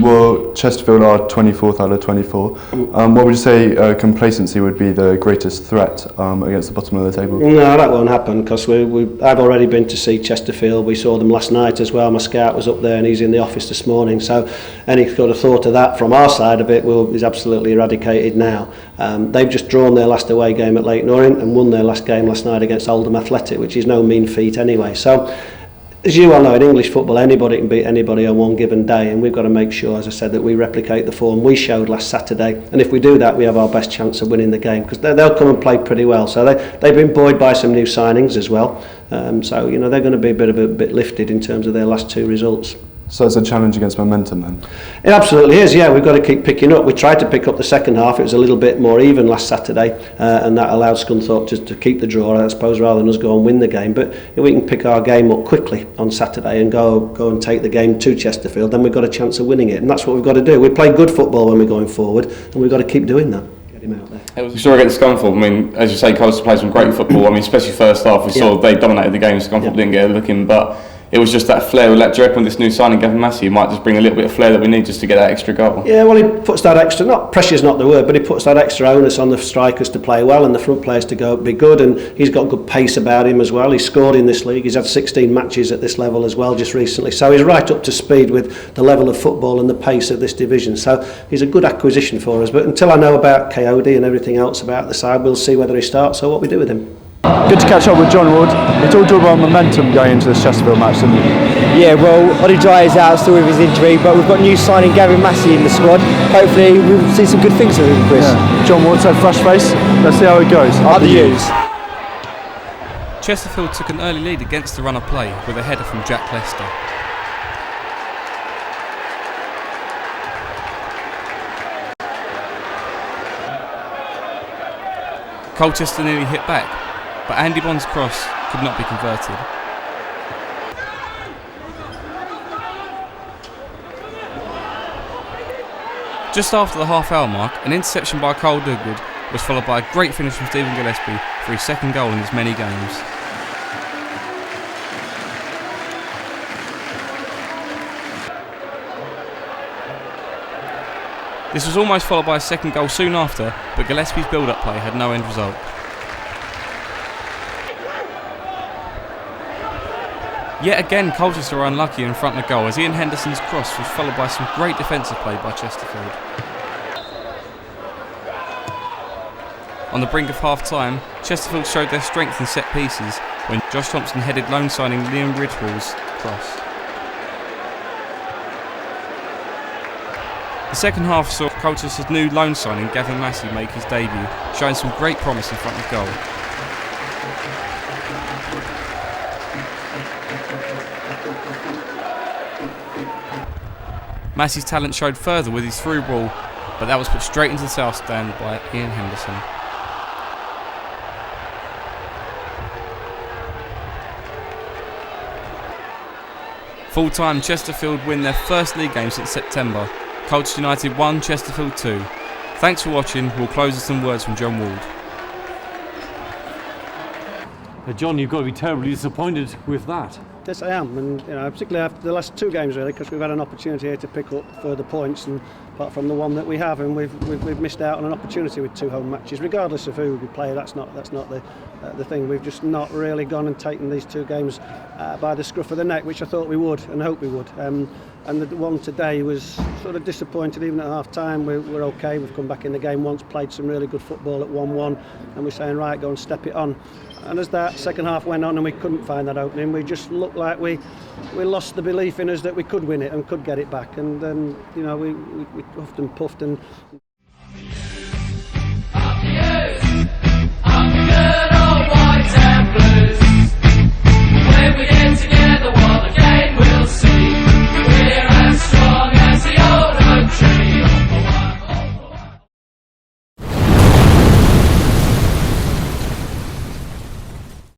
Well, Chesterfield are 24th out of 24. What would you say complacency would be the greatest threat against the bottom of the table? No, that won't happen because I've already been to see Chesterfield. We saw them last night as well. My scout was up there and he's in the office this morning. So any sort of thought of that from our side of it is absolutely eradicated now. They've just drawn their last away game at Lake Norrin and won their last game last night against Oldham Athletic, which is no mean feat anyway. So, as you well know, in English football, anybody can beat anybody on one given day, and we've got to make sure, as I said, that we replicate the form we showed last Saturday. And if we do that, we have our best chance of winning the game, because they'll come and play pretty well. So they've been buoyed by some new signings as well. So you know they're going to be a bit lifted in terms of their last two results. So it's a challenge against momentum then? It absolutely is, yeah. We've got to keep picking up. We tried to pick up the second half. It was a little bit more even last Saturday, and that allowed Scunthorpe to keep the draw, I suppose, rather than us go and win the game. But if we can pick our game up quickly on Saturday and go and take the game to Chesterfield, then we've got a chance of winning it. And that's what we've got to do. We play good football when we're going forward, and we've got to keep doing that. Get him out there. We saw against Scunthorpe. I mean, as you say, Colchester played some great football. I mean, especially first half, we saw they dominated the game. Scunthorpe didn't get a look in, but it was just that flair. Do you reckon with this new signing, Gavin Massey, might just bring a little bit of flair that we need just to get that extra goal? Yeah, well, he puts that extra, pressure's not the word, but he puts that extra onus on the strikers to play well and the front players to be good, and he's got good pace about him as well. He's scored in this league. He's had 16 matches at this level as well just recently, so he's right up to speed with the level of football and the pace of this division. So he's a good acquisition for us, but until I know about Coyote and everything else about the side, we'll see whether he starts or what we do with him. Good to catch up with John Wood. We talked about momentum going into this Chesterfield match, didn't we? Yeah, well, Ollie Dry is out still with his injury, but we've got new signing Gavin Massey in the squad. Hopefully we'll see some good things from him, Chris. Yeah. John Wood said fresh face. Let's see how it goes. Up the U's. Chesterfield took an early lead against the run of play with a header from Jack Lester. Colchester nearly hit back, but Andy Bond's cross could not be converted. Just after the half-hour mark, an interception by Carl Dugwood was followed by a great finish from Stephen Gillespie for his second goal in his many games. This was almost followed by a second goal soon after, but Gillespie's build-up play had no end result. Yet again, Colchester were unlucky in front of goal as Ian Henderson's cross was followed by some great defensive play by Chesterfield. On the brink of half-time, Chesterfield showed their strength in set pieces when Josh Thompson headed loan signing Liam Ridgewell's cross. The second half saw Colchester's new loan signing Gavin Massey make his debut, showing some great promise in front of goal. Massey's talent showed further with his through ball, but that was put straight into the south stand by Ian Henderson. Full time, Chesterfield win their first league game since September. Colchester United 1, Chesterfield 2. Thanks for watching. We'll close with some words from John Wood. John, you've got to be terribly disappointed with that. Yes, I am, and particularly after the last two games, really, because we've had an opportunity here to pick up further points, and apart from the one that we have, and we've missed out on an opportunity with two home matches, regardless of who we play. That's not the thing. We've just not really gone and taken these two games by the scruff of the neck, which I thought we would and hoped we would. And the one today was sort of disappointed. Even at half time, we're okay. We've come back in the game once, played some really good football at 1-1, and we're saying, right, go and step it on. And as that second half went on and we couldn't find that opening, we just looked like we lost the belief in us that we could win it and could get it back. And we often puffed and